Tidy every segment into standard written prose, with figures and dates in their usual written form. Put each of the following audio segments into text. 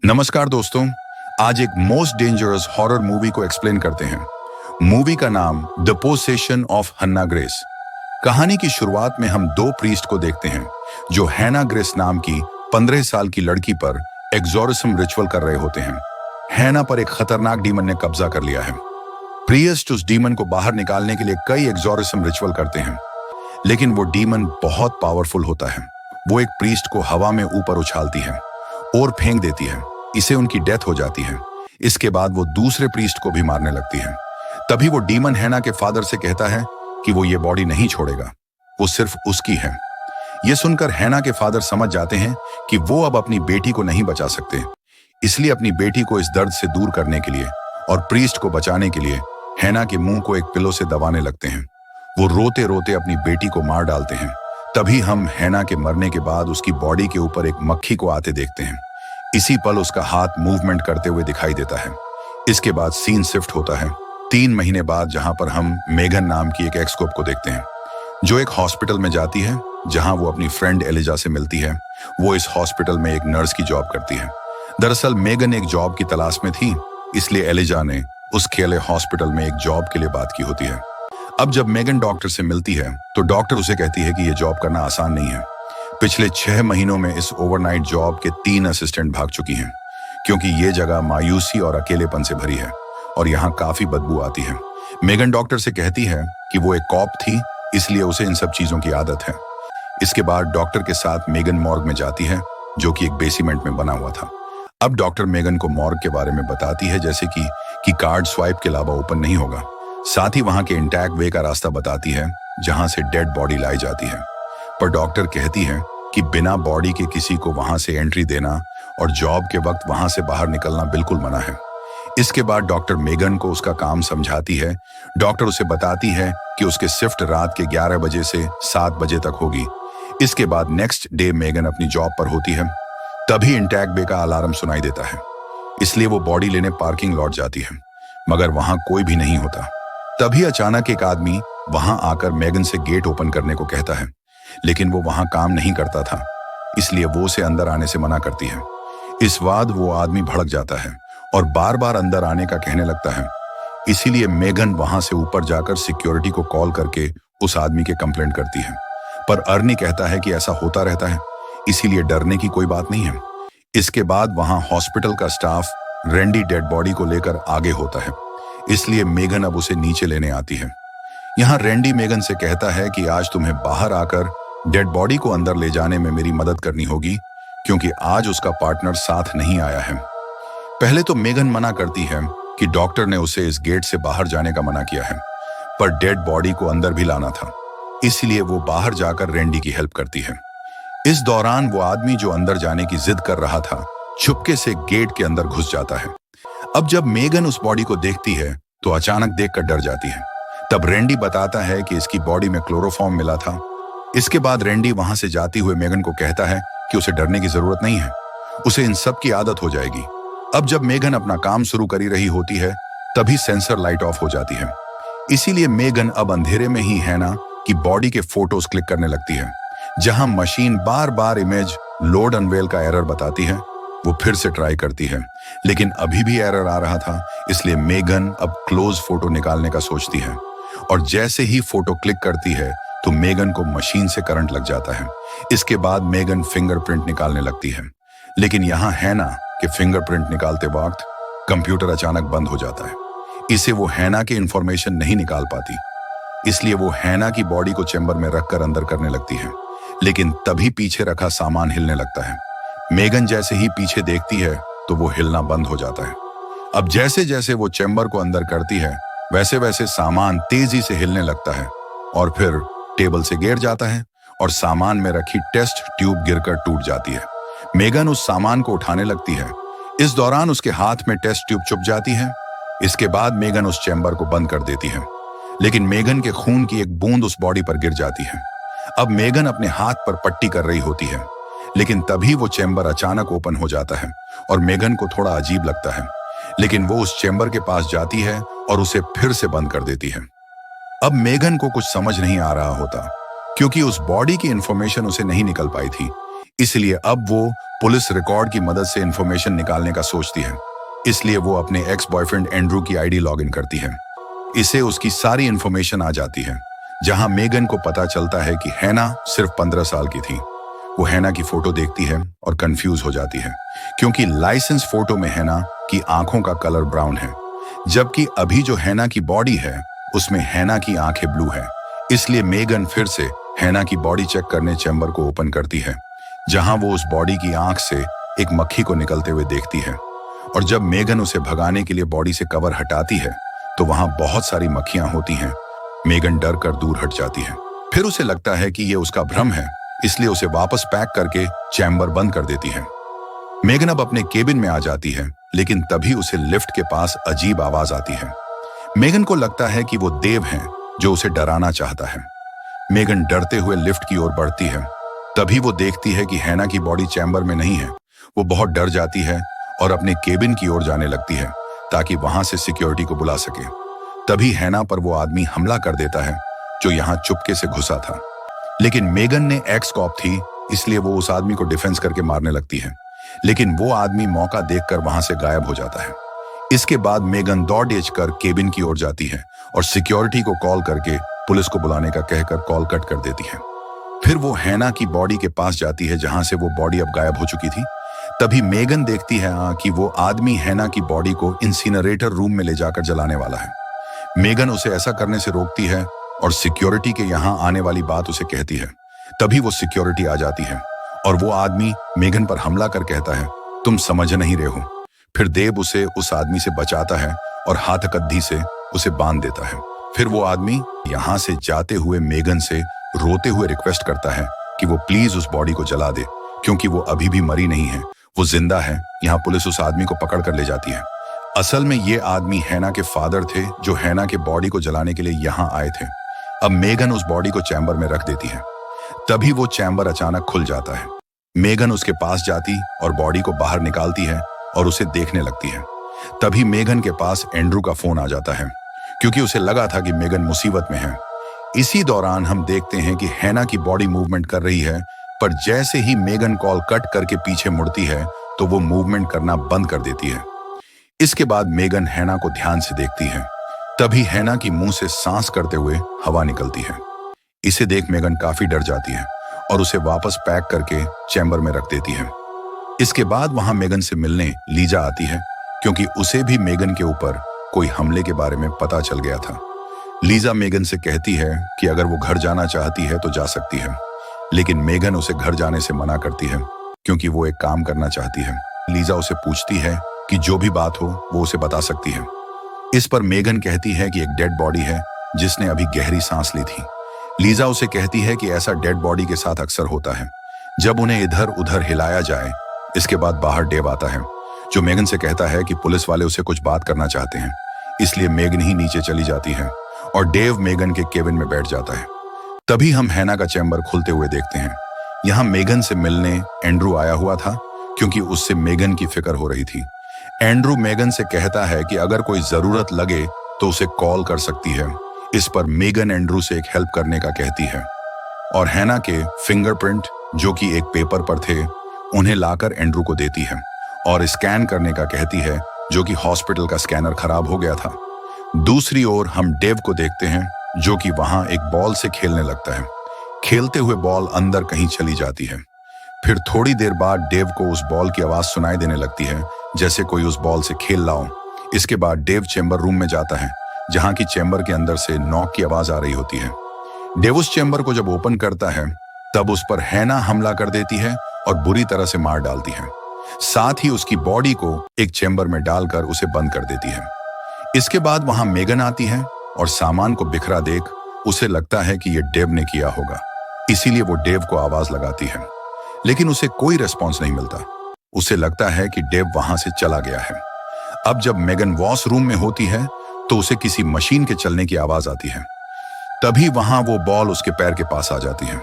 नमस्कार दोस्तों, आज एक मोस्ट डेंजरस हॉरर मूवी को एक्सप्लेन करते हैं। मूवी का नाम the possession of Hannah Grace. कहानी की शुरुआत में हम दो प्रीस्ट को देखते हैं जो हैना ग्रेस नाम की 15 साल की लड़की पर एक्सोर्सिज्म रिचुअल कर रहे होते हैं। हैना पर एक खतरनाक डीमन ने कब्जा कर लिया है। प्रीस्ट उस डीमन को बाहर निकालने के लिए कई एक्सोर्सिज्म रिचुअल करते हैं, लेकिन वो डीमन बहुत पावरफुल होता है। वो एक प्रीस्ट को हवा में ऊपर उछालती है और फेंक देती है। इसे उनकी डेथ हो जाती है। इसके बाद वो दूसरे प्रीस्ट को भी मारने लगती है। तभी वो डीमन हैना के फादर से कहता है कि वो ये बॉडी नहीं छोड़ेगा, वो सिर्फ उसकी है। ये सुनकर हैना के फादर समझ जाते हैं कि वो अब अपनी बेटी को नहीं बचा सकते। इसलिए अपनी बेटी को इस दर्द से दूर करने के लिए और प्रीस्ट को बचाने के लिए हैना के मुंह को एक पिलो से दबाने लगते हैं। वो रोते रोते अपनी बेटी को मार डालते हैं। तभी हम हैना के मरने के बाद उसकी बॉडी के ऊपर एक मक्खी को आते देखते हैं। इसी पल उसका हाथ मूवमेंट करते हुए दिखाई देता है। इसके बाद सीन शिफ्ट होता है 3 महीने बाद, जहां पर हम मेगन नाम की एक एक्स-कॉप को देखते हैं जो एक हॉस्पिटल में जाती है जहां वो अपनी फ्रेंड एलिजा से मिलती है। वो इस हॉस्पिटल में एक नर्स की जॉब करती है। दरअसल मेगन एक जॉब की तलाश में थी, इसलिए एलिजा ने उस खेले हॉस्पिटल में एक जॉब के लिए बात की होती है। अब जब मेगन डॉक्टर से मिलती है तो डॉक्टर उसे कहती है कि यह जॉब करना आसान नहीं है। पिछले 6 महीनों में इस ओवरनाइट जॉब के 3 असिस्टेंट भाग चुकी हैं, क्योंकि ये जगह मायूसी और अकेलेपन से भरी है और यहाँ काफी बदबू आती है। मेगन डॉक्टर से कहती है कि वो एक कॉप थी, इसलिए उसे इन सब चीजों की आदत है। इसके बाद डॉक्टर के साथ मेगन मॉर्ग में जाती है, जो कि एक बेसमेंट में बना हुआ था। अब डॉक्टर मेगन को मॉर्ग के बारे में बताती है, जैसे कि कार्ड स्वाइप के अलावा ओपन नहीं होगा। साथ ही वहां के इंटैक्ट वे का रास्ता बताती है जहां से डेड बॉडी लाई जाती है। पर डॉक्टर कहती है कि बिना बॉडी के किसी को वहां से एंट्री देना और जॉब के वक्त वहां से बाहर निकलना बिल्कुल मना है। इसके बाद डॉक्टर मेगन को उसका काम समझाती है। डॉक्टर उसे बताती है कि उसके शिफ्ट रात के 11 बजे से 7 बजे तक होगी। इसके बाद नेक्स्ट डे मेगन अपनी जॉब पर होती है। तभी इंटैक्ट बे का अलार्म सुनाई देता है, इसलिए वो बॉडी लेने पार्किंग लॉट जाती है, मगर वहां कोई भी नहीं होता। तभी अचानक एक आदमी वहां आकर मेगन से गेट ओपन करने को कहता है, लेकिन वो वहां काम नहीं करता था, इसलिए वो उसे अंदर आने से मना करती है। इस बाद वो आदमी भड़क जाता है और बार बार अंदर आने का कहने लगता है। इसीलिए मेगन वहां से ऊपर जाकर सिक्योरिटी को कॉल करके उस आदमी के कंप्लेंट करती है। पर अर्नी कहता है कि ऐसा होता रहता है, इसीलिए डरने की कोई बात नहीं है। इसके बाद वहां हॉस्पिटल का स्टाफ रेंडी डेड बॉडी को लेकर आगे होता है, इसलिए मेगन अब उसे नीचे लेने आती है। यहाँ रेंडी मेगन से कहता है कि आज तुम्हें बाहर आकर डेड बॉडी को अंदर ले जाने में मेरी मदद करनी होगी, क्योंकि आज उसका पार्टनर साथ नहीं आया है। पहले तो मेगन मना करती है कि डॉक्टर ने उसे इस गेट से बाहर जाने का मना किया है, पर डेड बॉडी को अंदर भी लाना था, इसलिए वो बाहर जाकर रेंडी की हेल्प करती है। इस दौरान वो आदमी जो अंदर जाने की जिद कर रहा था, चुपके से गेट के अंदर घुस जाता है। अब जब मेगन उस बॉडी को देखती है तो अचानक देखकर डर जाती है। तब रेंडी बताता है कि इसकी बॉडी में क्लोरोफॉर्म मिला था। इसके बाद रेंडी वहां से जाती हुए मेगन को कहता है कि उसे डरने की जरूरत नहीं है, उसे इन सब की आदत हो जाएगी। अब जब मेगन अपना काम शुरू कर रही होती है, तभी सेंसर लाइट ऑफ हो जाती है। इसीलिए मेगन अब अंधेरे में ही हैना की बॉडी के फोटोज क्लिक करने लगती है। जहां मशीन बार बार इमेज लोड अनवेल का एरर बताती है, वो फिर से ट्राई करती है, लेकिन अभी भी एरर आ रहा था। इसलिए मेगन अब क्लोज फोटो निकालने का सोचती है, और जैसे ही फोटो क्लिक करती है तो मेगन को मशीन से करंट लग जाता है। इसके बाद मेगन फिंगरप्रिंट निकालने लगती है, लेकिन यहाँ हैना के फिंगरप्रिंट निकालते वक्त कंप्यूटर अचानक बंद हो जाता है। इसे वो हैना की इंफॉर्मेशन नहीं निकाल पाती, इसलिए वो हैना की बॉडी को चेंबर में रखकर अंदर करने लगती है, लेकिन तभी पीछे रखा सामान हिलने लगता है। मेगन जैसे ही पीछे देखती है तो वो हिलना बंद हो जाता है। अब जैसे जैसे वो चेंबर को अंदर करती है, वैसे वैसे सामान तेजी से हिलने लगता है और फिर टेबल से गिर जाता है और सामान में रखी टेस्ट ट्यूब गिरकर टूट जाती है। मेगन उस सामान को उठाने लगती है। इस दौरान उसके हाथ में टेस्ट ट्यूब चुभ जाती है। इसके बाद मेगन उस चेंबर को बंद कर देती है, लेकिन मेगन के खून की एक बूंद उस बॉडी पर गिर जाती है। अब मेगन अपने हाथ पर पट्टी कर रही होती है, लेकिन तभी वो चेंबर अचानक ओपन हो जाता है और मेगन को थोड़ा अजीब लगता है, लेकिन वो उस चेंबर के पास जाती है और उसे फिर से बंद कर देती है। अब मेगन को कुछ समझ नहीं आ रहा होता, क्योंकि उस बॉडी की इंफॉर्मेशन उसे नहीं निकल पाई थी। इसलिए अब वो पुलिस रिकॉर्ड की मदद से इंफॉर्मेशन निकालने का सोचती है। इसलिए वो अपने एक्स बॉयफ्रेंड एंड्रू की आईडी लॉगिन करती है। इसे उसकी सारी इंफॉर्मेशन आ जाती है, जहां मेगन को पता चलता है कि हैना सिर्फ 15 साल की थी। वो हैना की फोटो देखती है और कंफ्यूज हो जाती है, क्योंकि लाइसेंस फोटो में हैना की आंखों का कलर ब्राउन है, जबकि अभी जो हैना की बॉडी है उसमें हैना की आंखें ब्लू है। इसलिए मेगन फिर से हैना की बॉडी चेक करने चैम्बर को ओपन करती है, जहां वो उस बॉडी की आंख से एक मक्खी को निकलते हुए देखती है। और जब मेगन उसे भगाने के लिए बॉडी से कवर हटाती है तो वहां बहुत सारी मक्खियां होती हैं। मेगन डर कर दूर हट जाती है। फिर उसे लगता है कि ये उसका भ्रम है, इसलिए उसे वापस पैक करके चैम्बर बंद कर देती है। मेगन अब अपने केबिन में आ जाती है, लेकिन तभी उसे लिफ्ट के पास अजीब आवाज आती है। मेगन को लगता है कि वो देव हैं जो उसे डराना चाहता है। मेगन डरते हुए लिफ्ट की ओर बढ़ती है। तभी वो देखती है कि हैना की बॉडी चैम्बर में नहीं है। वो बहुत डर जाती है और अपने केबिन की ओर जाने लगती है ताकि वहां से सिक्योरिटी को बुला सके। तभी हैना पर वो आदमी हमला कर देता है जो यहाँ चुपके से घुसा था। लेकिन मेगन ने एक्स कॉप थी, इसलिए वो उस आदमी को डिफेंस करके मारने लगती है, लेकिन वो आदमी मौका देखकर वहां से गायब हो जाता है। इसके बाद मेगन दौड़ कर केबिन की ओर जाती है और सिक्योरिटी को कॉल करके पुलिस को बुलाने का कहकर कॉल कट कर देती है। फिर वो हैना की बॉडी के पास जाती है, जहां से वो बॉडी अब गायब हो चुकी थी। तभी मेगन देखती है कि वो आदमी हैना की बॉडी को इंसिनरेटर रूम में ले जाकर जलाने वाला है। मेगन उसे ऐसा करने से रोकती है और सिक्योरिटी के यहाँ आने वाली बात उसे कहती है। तभी वो सिक्योरिटी आ जाती है और वो आदमी मेगन पर हमला कर कहता है, तुम समझ नहीं रहे हो। फिर देव उसे उस आदमी से बचाता है और हाथकद्दी से उसे बांध देता है। फिर वो आदमी यहाँ से जाते हुए मेगन से रोते हुए रिक्वेस्ट करता है कि वो प्लीज उस बॉडी को जला दे, क्योंकि वो अभी भी मरी नहीं है, वो जिंदा है। यहाँ पुलिस उस आदमी को पकड़ कर ले जाती है। असल में ये आदमी हैना के फादर थे, जो हैना के बॉडी को जलाने के लिए यहाँ आए थे। अब मेगन उस बॉडी को चैम्बर में रख देती है। तभी वो चैम्बर अचानक खुल जाता है। मेगन उसके पास जाती और बॉडी को बाहर निकालती है और उसे देखने लगती है। तभी मेगन के पास एंड्रू का फोन आ जाता है, क्योंकि उसे लगा था कि मेगन मुसीबत में है। इसी दौरान हम देखते हैं कि हैना की बॉडी मूवमेंट कर रही है, पर जैसे ही मेगन कॉल कट करके पीछे मुड़ती है तो वो मूवमेंट करना बंद कर देती है। इसके बाद मेगन हैना को ध्यान से देखती है। तभी हैना की मुंह से सांस करते हुए हवा निकलती है। इसे देख मेगन काफी डर जाती है और उसे वापस पैक करके चैम्बर में रख देती है। इसके बाद वहां मेगन से मिलने लीजा आती है, क्योंकि उसे भी मेगन के ऊपर कोई हमले के बारे में पता चल गया था। लीजा मेगन से कहती है कि अगर वो घर जाना चाहती है तो जा सकती है, लेकिन मेगन उसे घर जाने से मना करती है, क्योंकि वो एक काम करना चाहती है। लीजा उसे पूछती है कि जो भी बात हो वो उसे बता सकती है। इस पर मेगन कहती है कि एक डेड बॉडी है जिसने अभी गहरी सांस ली थी। लीजा उसे कहती है कि ऐसा डेड बॉडी के साथ अक्सर होता है, जब उन्हें इधर उधर हिलाया जाए। इसके बाद बाहर डेव आता है, जो मेगन से कहता है कि पुलिस वाले उसे कुछ बात करना चाहते हैं। इसलिए मेगन ही नीचे चली जाती है और डेव मेगन के केबिन में बैठ जाता है। तभी हम हैना का चैम्बर खुलते हुए देखते हैं। यहाँ मेगन से मिलने एंड्रू आया हुआ था, क्योंकि उससे मेगन की फिक्र हो रही थी। एंड्रू मेगन से कहता है कि अगर कोई जरूरत लगे तो उसे कॉल कर सकती है। इस पर मेगन एंड्रू से एक हेल्प करने का कहती है और हैना के फिंगरप्रिंट, जो कि एक पेपर पर थे, उन्हें लाकर एंड्रू को देती है और स्कैन करने का कहती है, जो कि हॉस्पिटल का स्कैनर खराब हो गया था। दूसरी ओर हम डेव को देखते हैं, जो कि वहां एक बॉल से खेलने लगता है। खेलते हुए बॉल अंदर कहीं चली जाती है। फिर थोड़ी देर बाद डेव को उस बॉल की आवाज सुनाई देने लगती है, जैसे कोई उस बॉल से खेल रहा हो। इसके बाद डेव चैम्बर रूम में जाता है, जहां की चैम्बर के अंदर से नॉक की आवाज आ रही होती है। डेव उस चैम्बर को जब ओपन करता है, तब उस पर हैना हमला कर देती है और बुरी तरह से मार डालती है। साथ ही उसकी बॉडी को एक चैम्बर में डालकर उसे बंद कर देती है। इसके बाद वहां मेगन आती है और सामान को बिखरा देख उसे लगता है कि यह डेव ने किया होगा, इसीलिए वो डेव को आवाज लगाती है, लेकिन उसे कोई रिस्पॉन्स नहीं मिलता। उसे लगता है कि डेव वहां से चला गया है। अब जब मेगन वॉशरूम में होती है तो उसे किसी मशीन के चलने की आवाज आती है। तभी वहां वो बॉल उसके पैर के पास आ जाती है।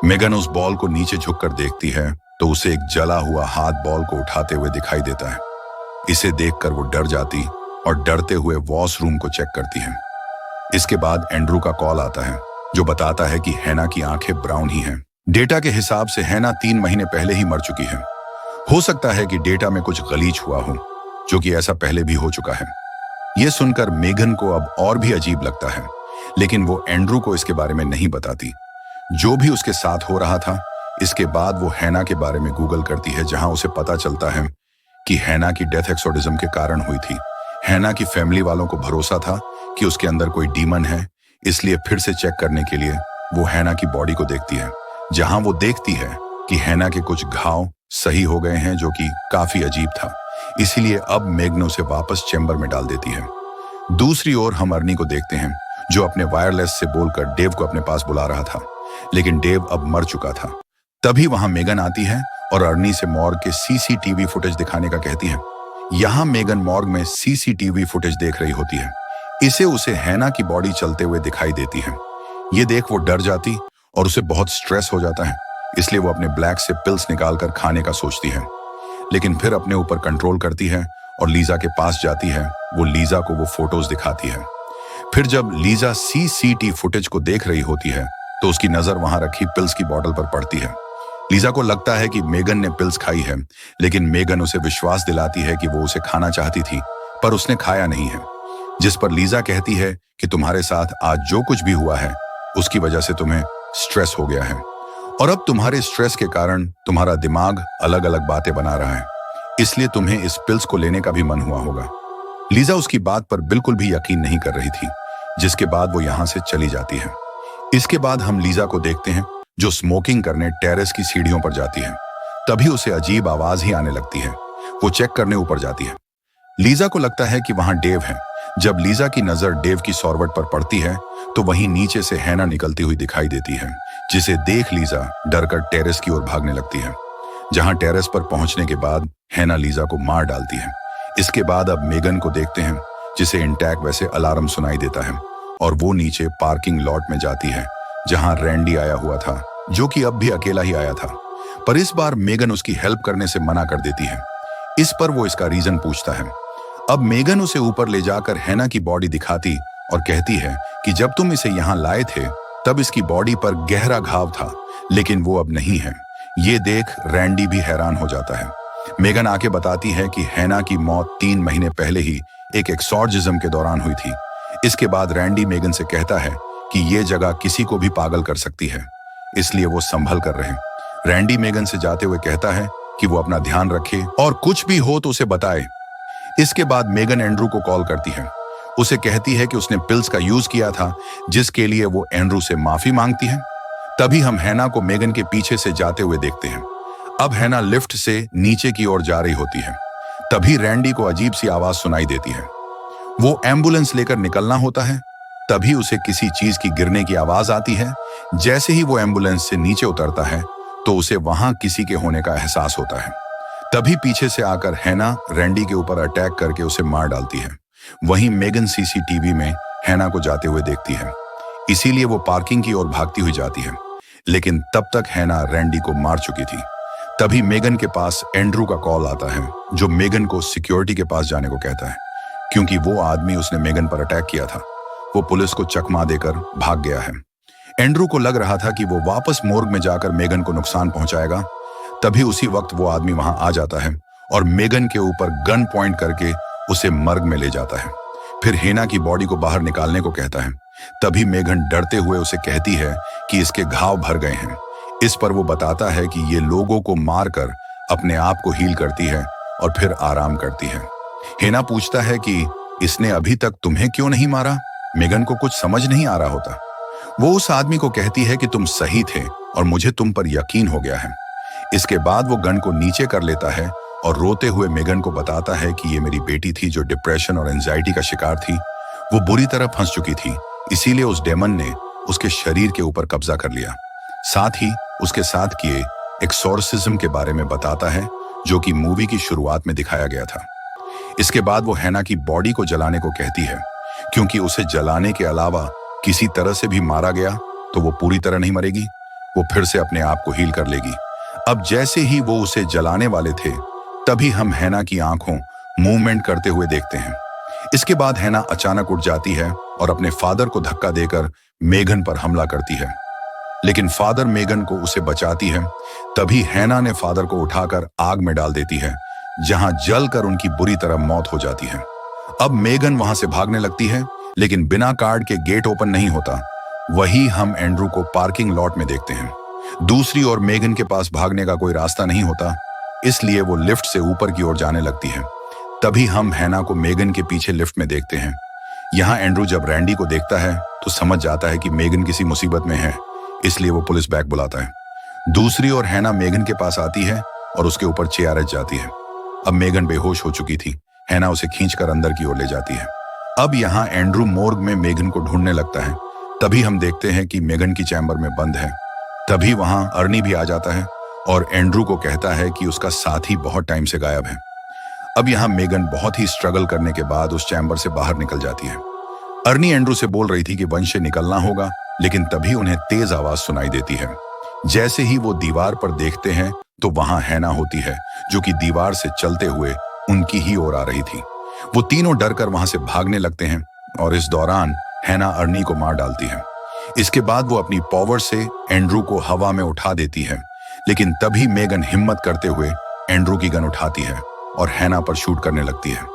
मेगन उस बॉल को नीचे झुककर देखती है तो उसे एक जला हुआ हाथ बॉल को उठाते हुए दिखाई देता है। इसे देखकर वो डर जाती और डरते हुए वॉशरूम को चेक करती है। इसके बाद एंड्रू का कॉल आता है, जो बताता है कि हैना की आंखें ब्राउन ही हैं डेटा के हिसाब से हैना 3 महीने पहले ही मर चुकी है। हो सकता है कि डेटा में कुछ गलीच हुआ हो, जो कि ऐसा पहले भी हो चुका है। यह सुनकर मेगन को अब और भी अजीब लगता है, लेकिन वो एंड्रू को इसके बारे में नहीं बताती। जो भी उसके साथ हो रहा था, इसके बाद वो हैना के बारे में गूगल करती है, जहां उसे पता चलता है कि हैना की डेथ एक्सोर्सिज्म के कारण हुई थी। हैना की फैमिली वालों को भरोसा था कि उसके अंदर कोई डीमन है, इसलिए फिर से चेक करने के लिए वो हैना की बॉडी को देखती है, जहां वो देखती है कि हैना के कुछ घाव सही हो गए हैं, जो कि काफी अजीब था। इसीलिए अब मेगन उसे वापस चेंबर में डाल देती है। दूसरी ओर हम अर्नी को देखते हैं, जो अपने वायरलेस से बोलकर डेव को अपने पास बुला रहा था, लेकिन डेव अब मर चुका था। तभी वहां मेगन आती है और अर्नी से मॉर्ग के सीसीटीवी फुटेज दिखाने का कहती है। यहाँ मेगन मॉर्ग में सीसीटीवी फुटेज देख रही होती है। इसे उसे हैना की बॉडी चलते हुए दिखाई देती है। ये देख वो डर जाती और उसे बहुत स्ट्रेस हो जाता है, इसलिए वो अपने ब्लैक से पिल्स निकालकर खाने का सोचती है, लेकिन फिर अपने ऊपर कंट्रोल करती है और लीजा के पास जाती है। वो लीजा को वो फोटोज दिखाती है। फिर जब लीजा सीसीटीवी फुटेज को देख रही होती है, तो उसकी नजर वहां रखी पिल्स की बोतल पर पड़ती है। लीजा को लगता है कि मेगन ने पिल्स खाई है, लेकिन मेगन उसे विश्वास दिलाती है कि वो उसे खाना चाहती थी, पर उसने खाया नहीं है। जिस पर लीजा कहती है कि तुम्हारे साथ आज जो कुछ भी हुआ है, उसकी वजह से तुम्हें स्ट्रेस हो गया है, और अब तुम्हारे स्ट्रेस के कारण तुम्हारा दिमाग अलग अलग बातें बना रहा है, इसलिए तुम्हें इस पिल्स को लेने का भी मन हुआ होगा। लीजा उसकी बात पर बिल्कुल भी यकीन नहीं कर रही थी, जिसके बाद वो यहां से चली जाती है। इसके बाद हम लीजा को देखते हैं, जो स्मोकिंग करने टेरेस की सीढ़ियों पर जाती है। तभी उसे अजीब आवाज ही आने लगती है। वो चेक करने ऊपर जाती है। लीजा को लगता है कि वहां डेव है। जब लीजा की नजर डेव की सॉर्वट पर पड़ती है, तो वहीं नीचे से हैना निकलती हुई दिखाई देती है, जिसे देख लीजा डरकर टेरेस की ओर भागने लगती है। जहां टेरेस पर पहुंचने के बाद हैना लीजा को मार डालती है। इसके बाद अब मेगन को देखते हैं, जिसे इंटैक्ट वैसे अलार्म सुनाई देता है, और वो नीचे पार्किंग लॉट में जाती है, जहां रैंडी आया हुआ था, जो कि अब भी अकेला ही आया था। पर इस बार मेगन उसकी हेल्प करने से मना कर देती है। इस पर वो इसका रीजन पूछता है। अब मेगन उसे ऊपर ले जाकर हैना की बॉडी दिखाती और कहती है कि जब तुम इसे यहाँ लाए थे, तब इसकी बॉडी पर गहरा घाव था, लेकिन वो अब नहीं है। ये देख रैंडी भी हैरान हो जाता है। मेगन आके बताती है कि हैना की मौत 3 महीने पहले ही एक एक्सॉर्सिज्म के दौरान हुई थी। इसके बाद रैंडी मेगन से कहता है कि ये जगह किसी को भी पागल कर सकती है, इसलिए वो संभल कर रहे। रैंडी मेगन से जाते हुए कहता है कि वो अपना ध्यान रखे और कुछ भी हो तो उसे बताए। इसके बाद मेगन एंड्रू को कॉल करती है। उसे कहती है कि उसने पिल्स का यूज किया था, जिसके लिए वो एंड्रू से माफी मांगती है। तभी हम हैना को मेगन के पीछे से जाते हुए देखते हैं। अब हैना लिफ्ट से नीचे की ओर जा रही होती है। तभी रैंडी को अजीब सी आवाज सुनाई देती है। वो एम्बुलेंस लेकर निकलना होता है। तभी उसे किसी चीज की गिरने की आवाज आती है। जैसे ही वो एम्बुलेंस से नीचे उतरता है, तो उसे वहां किसी के होने का एहसास होता है। तभी पीछे से आकर हैना रैंडी के ऊपर अटैक करके उसे मार डालती है। वहीं मेगन सीसीटीवी में हैना को जाते हुए देखती है, इसीलिए वो पार्किंग की ओर भागती हुई जाती है, लेकिन तब तक हैना रैंडी को मार चुकी थी। तभी मेगन के पास एंड्रू का कॉल आता है, जो मेगन को सिक्योरिटी के पास जाने को कहता है, क्योंकि वो आदमी उसने मेगन पर अटैक किया था, वो पुलिस को चकमा देकर भाग गया है। एंड्रू को लग रहा था कि वो वापस मोर्ग में जाकर मेगन को नुकसान पहुंचाएगा। तभी उसी वक्त वो आदमी वहां आ जाता है और मेगन के ऊपर गन पॉइंट करके उसे मर्ग में ले जाता है। फिर हैना की बॉडी को बाहर निकालने को कहता है। तभी मेगन डरते हुए उसे कहती है कि इसके घाव भर गए हैं। इस पर वो बताता है कि ये लोगों को मारकर अपने आप को हील करती है और फिर आराम करती है। हैना पूछता है कि इसने अभी तक तुम्हें क्यों नहीं मारा? मेगन को कुछ समझ नहीं आ रहा होता। वो उस आदमी को कहती है कि तुम सही थे और मुझे तुम पर यकीन हो गया है। इसके बाद वो गन को नीचे कर लेता है और रोते हुए मेगन को बताता है कि ये मेरी बेटी थी, जो डिप्रेशन और एंजाइटी का शिकार थी। वो बुरी तरह फंस चुकी थी, इसीलिए उस डेमन ने उसके शरीर के ऊपर कब्जा कर लिया। साथ ही उसके साथ किए एक्सॉर्सिज्म के बारे में बताता है, जो कि मूवी की शुरुआत में दिखाया गया था। इसके बाद वो हैना की बॉडी को जलाने को कहती है, क्योंकि उसे जलाने के अलावा किसी तरह से भी मारा गया तो वो पूरी तरह नहीं मरेगी, वो फिर से अपने आप को हील कर लेगी। अब जैसे ही वो उसे जलाने वाले थे, तभी हम हैना की आंखों मूवमेंट करते हुए देखते हैं। इसके बाद हैना अचानक उठ जाती है और अपने फादर को धक्का देकर मेगन पर हमला करती है, लेकिन फादर मेगन को उसे बचाती है। तभी हैना ने फादर को उठाकर आग में डाल देती है, जहां जलकर उनकी बुरी तरह मौत हो जाती है। अब मेगन वहां से भागने लगती है, लेकिन बिना कार्ड के गेट ओपन नहीं होता। वही हम एंड्रू को पार्किंग लॉट में देखते हैं। दूसरी ओर मेगन के पास भागने का कोई रास्ता नहीं होता, इसलिए वो लिफ्ट से ऊपर की ओर जाने लगती है। तभी हम हैना को मेगन के पीछे लिफ्ट में देखते हैं। यहाँ एंड्रू जब रैंडी को देखता है तो समझ जाता है कि मेगन किसी मुसीबत में है, इसलिए वो पुलिस बैग बुलाता है। दूसरी ओर हैना मेगन के पास आती है और उसके ऊपर चियारच जाती है। अब मेगन बेहोश हो चुकी थी। हैना उसे खींचकर अंदर की ओर ले जाती है। अब यहाँ एंड्रू मोर्ग में मेगन को ढूंढने लगता है। तभी हम देखते हैं कि मेगन की चैम्बर में बंद है। तभी वहां अर्नी भी आ जाता है और एंड्रू को कहता है कि उसका साथी बहुत टाइम से गायब है। अब यहाँ मेगन बहुत ही स्ट्रगल करने के बाद उस चैम्बर से बाहर निकल जाती है। अर्नी एंड्रू से बोल रही थी कि वंश से निकलना होगा, लेकिन तभी उन्हें तेज आवाज सुनाई देती है। जैसे ही वो दीवार पर देखते हैं तो वहां हैना होती है, जो कि दीवार से चलते हुए उनकी ही ओर आ रही थी। वो तीनों डरकर वहां से भागने लगते हैं और इस दौरान हैना अर्नी को मार डालती है। इसके बाद वो अपनी पावर से एंड्रू को हवा में उठा देती है, लेकिन तभी मेगन हिम्मत करते हुए एंड्रू की गन उठाती है और हैना पर शूट करने लगती है।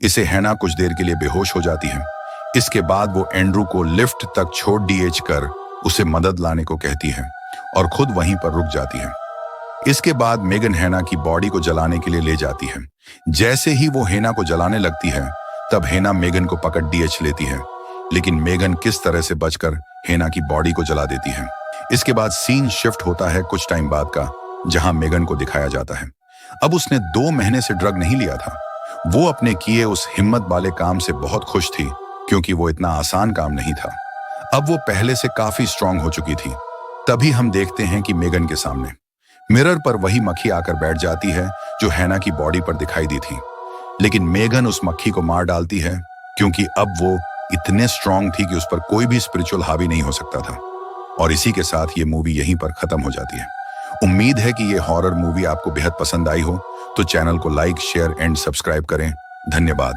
इसे हैना कुछ देर के लिए बेहोश हो जाती है। इसके बाद वो एंड्रू को लिफ्ट तक छोड़ डीएच कर उसे मदद लाने को कहती है और खुद वहीं पर रुक जाती है। इसके बाद मेगन हैना की बॉडी को जलाने के लिए ले जाती है। जैसे ही वो हैना को जलाने लगती है, तब हैना मेगन को पकड़ डीएच लेती है, लेकिन मेगन किस तरह से बचकर हैना की बॉडी को जला देती है। इसके बाद सीन शिफ्ट होता है कुछ टाइम बाद का, जहां मेगन को दिखाया जाता है। अब उसने 2 महीने से ड्रग नहीं लिया था। वो अपने किए उस हिम्मत वाले काम से बहुत खुश थी, क्योंकि वो इतना आसान काम नहीं था। अब वो पहले से काफी स्ट्रांग हो चुकी थी। तभी हम देखते हैं कि मेगन के सामने मिरर पर वही मक्खी आकर बैठ जाती है जो हैना की बॉडी पर दिखाई दी थी। लेकिन मेगन उस मक्खी को मार डालती है, क्योंकि अब वो इतने स्ट्रांग थी कि उस पर कोई भी स्पिरिचुअल हावी नहीं हो सकता था। और इसी के साथ ये मूवी यहीं पर खत्म हो जाती है। उम्मीद है कि ये हॉरर मूवी आपको बेहद पसंद आई हो, तो चैनल को लाइक, शेयर एंड सब्सक्राइब करें। धन्यवाद।